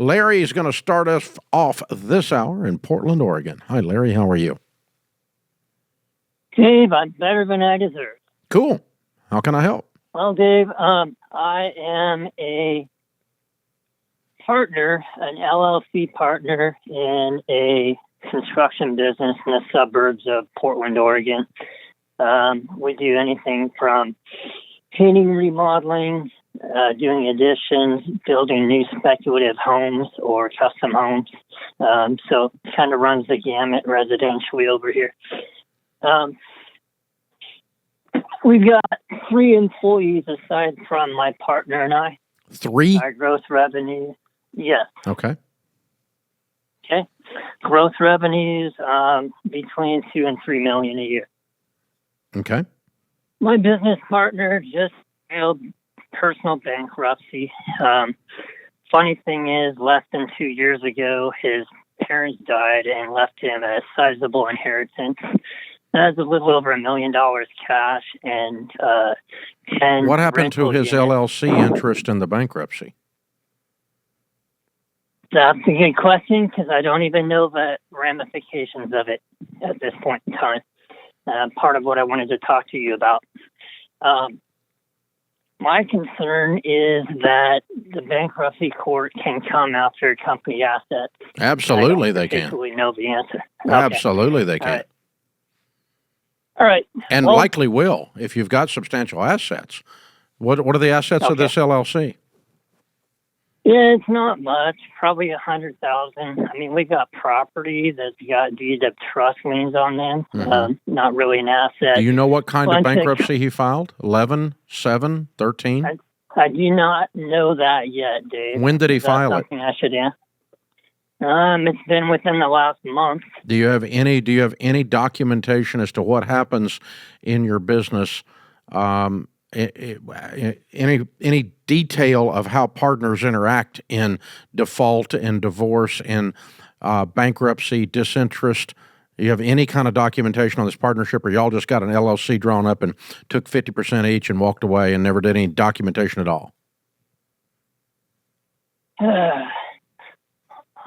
Larry is going to start us off this hour in Portland, Oregon. Hi, Larry. How are you? Dave, I'm better than I deserve. Cool. How can I help? Well, Dave, I am a partner, an LLC partner in a construction business in the suburbs of Portland, Oregon. We do anything from painting, remodeling, doing additions, building new speculative homes or custom homes. So it kind of runs the gamut residentially over here. We've got 3 employees aside from my partner and I. 3? Our gross revenue, yes. Okay. Okay. Gross revenues between $2 and $3 million a year. Okay. My business partner just filed personal bankruptcy. Funny thing is, less than 2 years ago, his parents died and left him a sizable inheritance. That's a little over $1 million cash and 10. What happened to his units. LLC interest in the bankruptcy? That's a good question because I don't even know the ramifications of it at this point in time. Part of what I wanted to talk to you about. My concern is that the bankruptcy court can come after company assets. Absolutely, they can. I don't particularly know the answer. Okay. Absolutely, they can. All right. And likely will if you've got substantial assets. What are the assets of this LLC? Yeah, it's not much. Probably $100,000. I mean, we got property that's got deed of trust liens on them. Mm-hmm. Not really an asset. Do you know what kind of bankruptcy he filed? 11, 7, 13? I do not know that yet, Dave. When did he file it? Something I should answer. It's been within the last month. Do you have any documentation as to what happens in your business? Any detail of how partners interact in default and divorce and bankruptcy, disinterest? Do you have any kind of documentation on this partnership, or y'all just got an LLC drawn up and took 50% each and walked away and never did any documentation at all?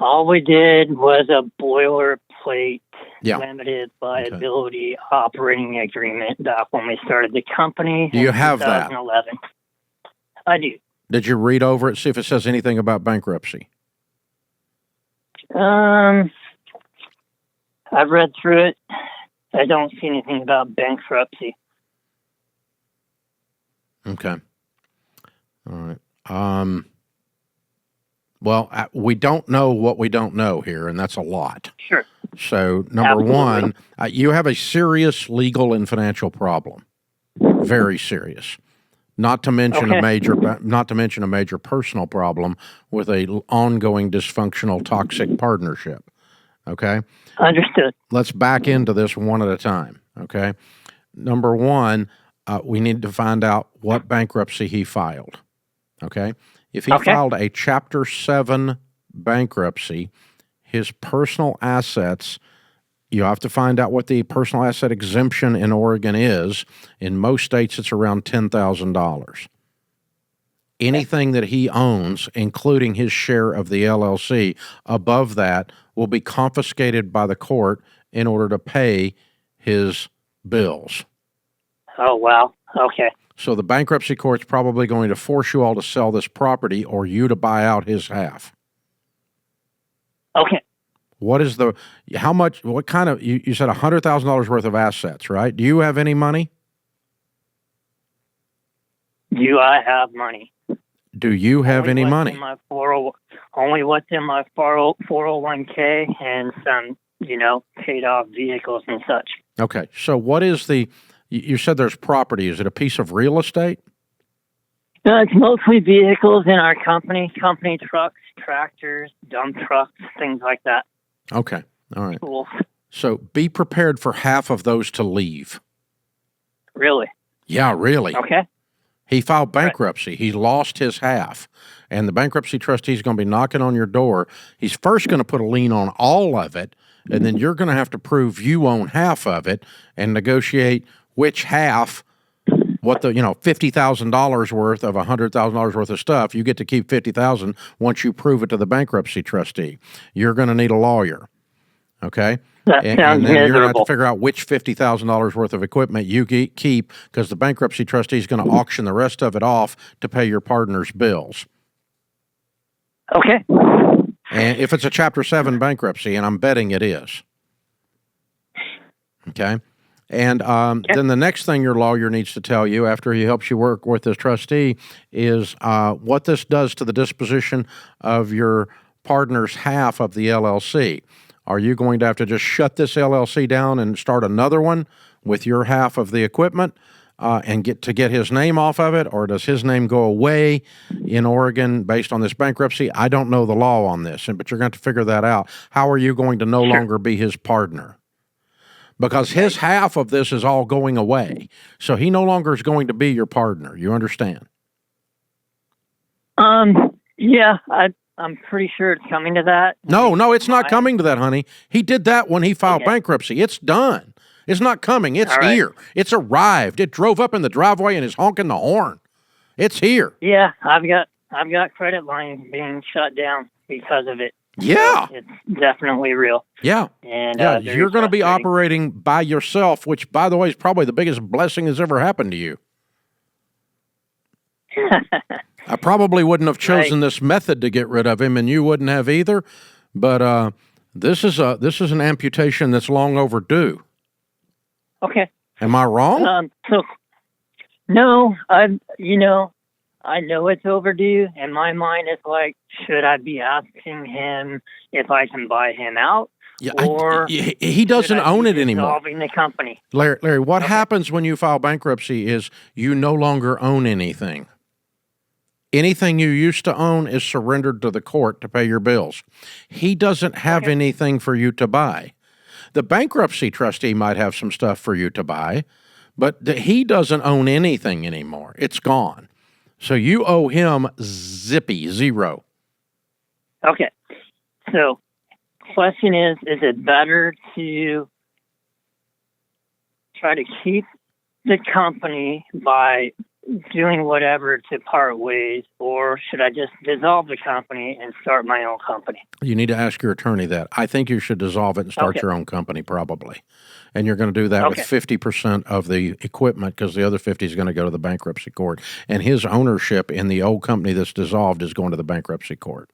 All we did was a boilerplate limited liability operating agreement back when we started the company. Do you have that? 2011. I do. Did you read over it, see if it says anything about bankruptcy? I've read through it. I don't see anything about bankruptcy. Okay. All right. Well, we don't know what we don't know here, and that's a lot. Sure. So, number one, you have a serious legal and financial problem. Very serious. Not to mention a major personal problem with a ongoing dysfunctional toxic partnership. Okay? Understood. Let's back into this one at a time. Okay? Number one, we need to find out what bankruptcy he filed. Okay? If he filed a Chapter 7 bankruptcy, his personal assets, you have to find out what the personal asset exemption in Oregon is. In most states, it's around $10,000. Anything that he owns, including his share of the LLC, above that will be confiscated by the court in order to pay his bills. Oh, wow. Okay. So the bankruptcy court's probably going to force you all to sell this property or you to buy out his half. Okay. What kind of, you said $100,000 worth of assets, right? Do you have any money? Do I have money? Do you have any money? Only what's in my 401k and some, paid off vehicles and such. Okay. So what is you said there's property. Is it a piece of real estate? It's mostly vehicles in our company trucks, tractors, dump trucks, things like that. Okay. All right. Cool. So be prepared for half of those to leave. Really? Yeah, really. Okay. He filed bankruptcy. Right. He lost his half. And the bankruptcy trustee is going to be knocking on your door. He's first going to put a lien on all of it, and then you're going to have to prove you own half of it and negotiate which half what the, $50,000 worth of $100,000 worth of stuff, you get to keep $50,000 once you prove it to the bankruptcy trustee. You're going to need a lawyer. Okay? That sounds and then you're going to have to miserable. figure out which $50,000 worth of equipment you keep, because the bankruptcy trustee is going to auction the rest of it off to pay your partner's bills. Okay. And if it's a Chapter 7 bankruptcy, and I'm betting it is. Okay? And then the next thing your lawyer needs to tell you after he helps you work with this trustee is what this does to the disposition of your partner's half of the LLC. Are you going to have to just shut this LLC down and start another one with your half of the equipment and get his name off of it? Or does his name go away in Oregon based on this bankruptcy? I don't know the law on this, but you're going to have to figure that out. How are you going to no longer be his partner? Because his half of this is all going away. So he no longer is going to be your partner. You understand? Yeah, I'm pretty sure it's coming to that. No, it's not coming to that, honey. He did that when he filed bankruptcy. It's done. It's not coming. It's here. It's arrived. It drove up in the driveway and is honking the horn. It's here. Yeah, I've got credit lines being shut down because of it. Yeah. So it's definitely real. Yeah. And you're going to be operating by yourself, which, by the way, is probably the biggest blessing that's ever happened to you. I probably wouldn't have chosen this method to get rid of him, and you wouldn't have either. But this is an amputation that's long overdue. Okay. Am I wrong? No, I know it's overdue, and my mind is like, should I be asking him if I can buy him out? Yeah, or he doesn't own it anymore. Dissolving the company. Larry, what happens when you file bankruptcy is you no longer own anything. Anything you used to own is surrendered to the court to pay your bills. He doesn't have anything for you to buy. The bankruptcy trustee might have some stuff for you to buy, but he doesn't own anything anymore. It's gone. So you owe him zero. Okay. So, question is it better to try to keep the company by doing whatever to part ways, or should I just dissolve the company and start my own company? You need to ask your attorney that. I think you should dissolve it and start your own company, probably. And you're going to do that with 50% of the equipment, because the other 50 is going to go to the bankruptcy court. And his ownership in the old company that's dissolved is going to the bankruptcy court.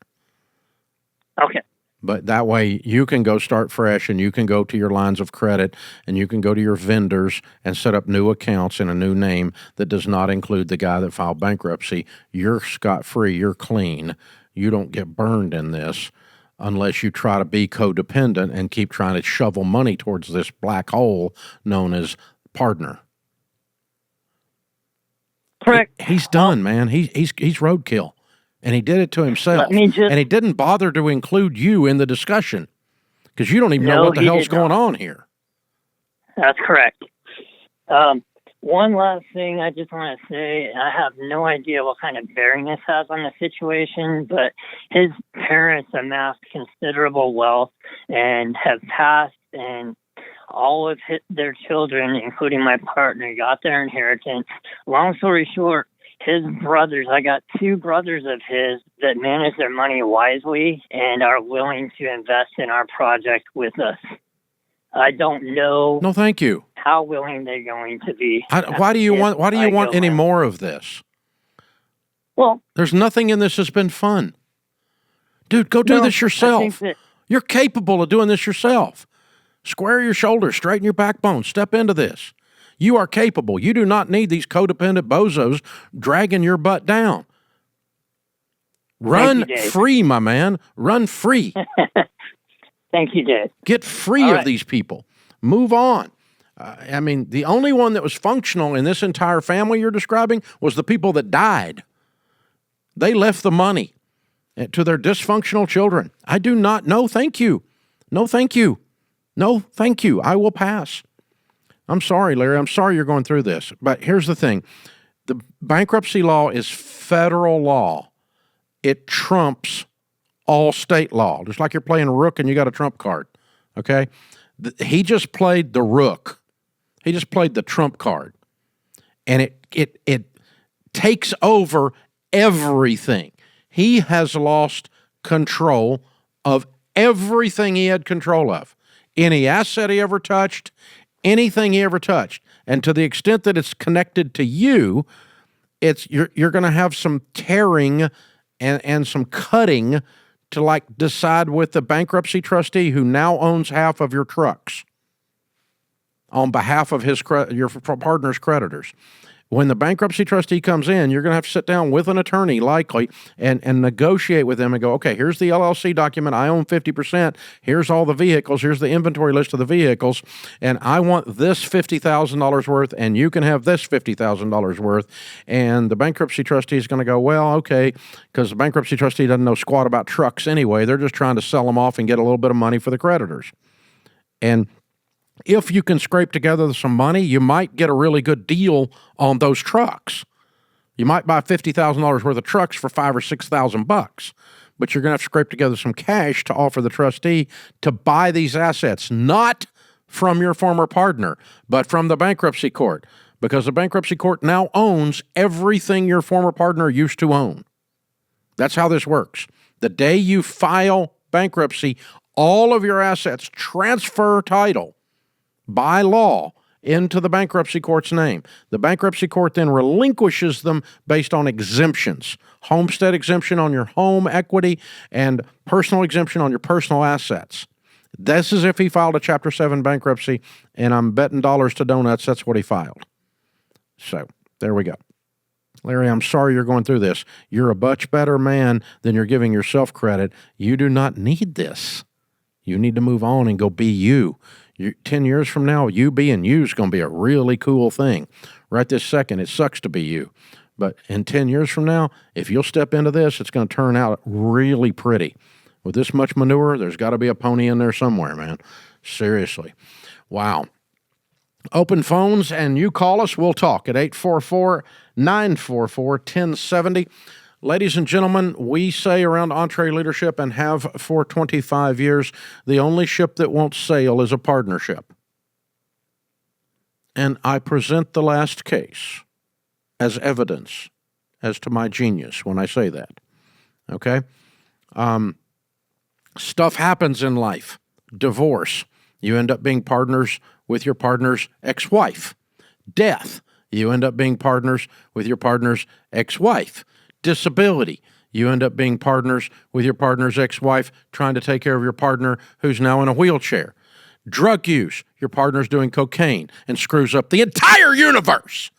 Okay. But that way you can go start fresh, and you can go to your lines of credit, and you can go to your vendors and set up new accounts in a new name that does not include the guy that filed bankruptcy. You're scot-free. You're clean. You don't get burned in this unless you try to be codependent and keep trying to shovel money towards this black hole known as partner. Correct. He's done, man. He's roadkill. And he did it to himself. And he didn't bother to include you in the discussion because you don't even know what the hell's going on here. That's correct. One last thing I just want to say, I have no idea what kind of bearing this has on the situation, but his parents amassed considerable wealth and have passed, and all of their children, including my partner, got their inheritance. Long story short, his brothers, I got 2 brothers of his that manage their money wisely and are willing to invest in our project with us. I don't know. No, thank you. How willing they're going to be. Why do you want any more of this? Well, there's nothing in this that's been fun. Dude, go do this yourself. You're capable of doing this yourself. Square your shoulders, straighten your backbone, step into this. You are capable. You do not need these codependent bozos dragging your butt down. Run free, my man. Run free. Thank you, Dave. Get free of these people. Move on. I mean, the only one that was functional in this entire family you're describing was the people that died. They left the money to their dysfunctional children. I do not. No, thank you. No, thank you. No, thank you. I will pass. I'm sorry, Larry. I'm sorry you're going through this. But here's the thing. The bankruptcy law is federal law. It trumps all state law. Just like you're playing rook and you got a trump card. Okay? He just played the rook. He just played the trump card. and it takes over everything. He has lost control of everything he had control of. Any asset he ever touched, anything he ever touched. And to the extent that it's connected to you, you're going to have some tearing and some cutting to like decide with the bankruptcy trustee who now owns half of your trucks on behalf of your partner's creditors. When the bankruptcy trustee comes in, you're going to have to sit down with an attorney likely and negotiate with them and go, okay, here's the LLC document. I own 50%. Here's all the vehicles. Here's the inventory list of the vehicles. And I want this $50,000 worth, and you can have this $50,000 worth. And the bankruptcy trustee is going to go, well, okay, because the bankruptcy trustee doesn't know squat about trucks anyway. They're just trying to sell them off and get a little bit of money for the creditors. And if you can scrape together some money, you might get a really good deal on those trucks. You might buy $50,000 worth of trucks for $5,000 or $6,000, but you're going to have to scrape together some cash to offer the trustee to buy these assets, not from your former partner, but from the bankruptcy court, because the bankruptcy court now owns everything your former partner used to own. That's how this works. The day you file bankruptcy, all of your assets transfer title by law into the bankruptcy court's name. The bankruptcy court then relinquishes them based on exemptions. Homestead exemption on your home equity and personal exemption on your personal assets. This is if he filed a Chapter 7 bankruptcy, and I'm betting dollars to donuts that's what he filed. So, there we go. Larry, I'm sorry you're going through this. You're a much better man than you're giving yourself credit. You do not need this. You need to move on and go be you. 10 years from now, you being you is going to be a really cool thing. Right this second, it sucks to be you. But in 10 years from now, if you'll step into this, it's going to turn out really pretty. With this much manure, there's got to be a pony in there somewhere, man. Seriously. Wow. Open phones, and you call us. We'll talk at 844-944-1070. Ladies and gentlemen, we say around EntreLeadership and have for 25 years, the only ship that won't sail is a partnership. And I present the last case as evidence as to my genius when I say that. Okay? Stuff happens in life. Divorce. You end up being partners with your partner's ex-wife. Death. You end up being partners with your partner's ex-wife. Disability. You end up being partners with your partner's ex-wife trying to take care of your partner who's now in a wheelchair. Drug use. Your partner's doing cocaine and screws up the entire universe.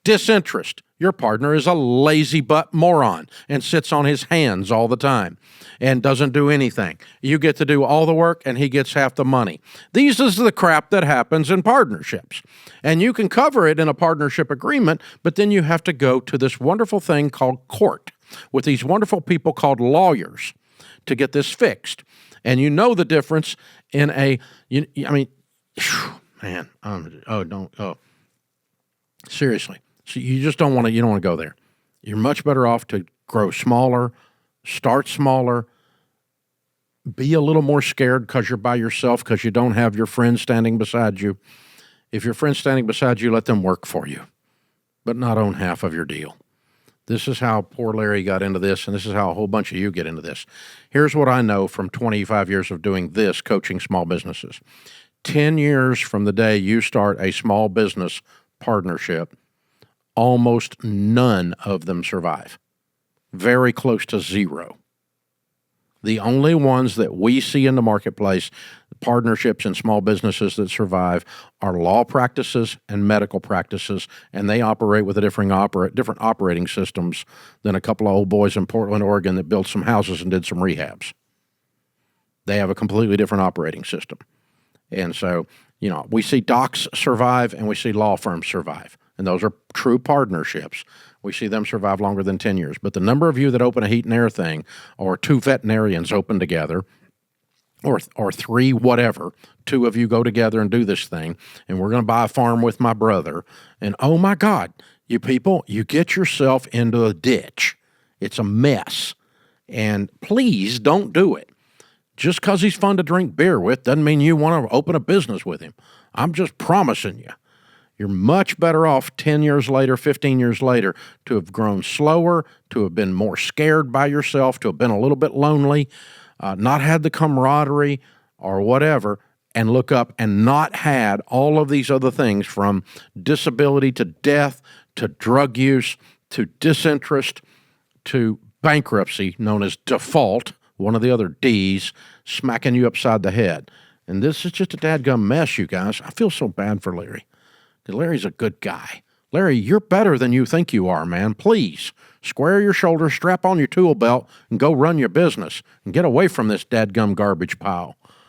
Disinterest. Your partner is a lazy butt moron and sits on his hands all the time and doesn't do anything. You get to do all the work and he gets half the money. These is the crap that happens in partnerships. And you can cover it in a partnership agreement, but then you have to go to this wonderful thing called court with these wonderful people called lawyers to get this fixed. And you know the difference in seriously. So you just don't want to go there. You're much better off to grow smaller, start smaller, be a little more scared because you're by yourself because you don't have your friends standing beside you. If your friend's standing beside you, let them work for you, but not own half of your deal. This is how poor Larry got into this, and this is how a whole bunch of you get into this. Here's what I know from 25 years of doing this, coaching small businesses. 10 years from the day you start a small business partnership, almost none of them survive. Very close to zero. The only ones that we see in the marketplace, partnerships and small businesses that survive, are law practices and medical practices, and they operate with different operating systems than a couple of old boys in Portland, Oregon that built some houses and did some rehabs. They have a completely different operating system. And so, we see docs survive and we see law firms survive. And those are true partnerships. We see them survive longer than 10 years. But the number of you that open a heat and air thing, or two veterinarians open together, or three, whatever, two of you go together and do this thing, and we're going to buy a farm with my brother, and oh my God, you people, you get yourself into a ditch. It's a mess. And please don't do it. Just because he's fun to drink beer with doesn't mean you want to open a business with him. I'm just promising you. You're much better off 10 years later, 15 years later, to have grown slower, to have been more scared by yourself, to have been a little bit lonely, not had the camaraderie or whatever, and look up and not had all of these other things, from disability to death to drug use to disinterest to bankruptcy, known as default, one of the other D's, smacking you upside the head. And this is just a dadgum mess, you guys. I feel so bad for Larry. Larry's a good guy. Larry, you're better than you think you are, man. Please, square your shoulders, strap on your tool belt, and go run your business and get away from this dadgum garbage pile.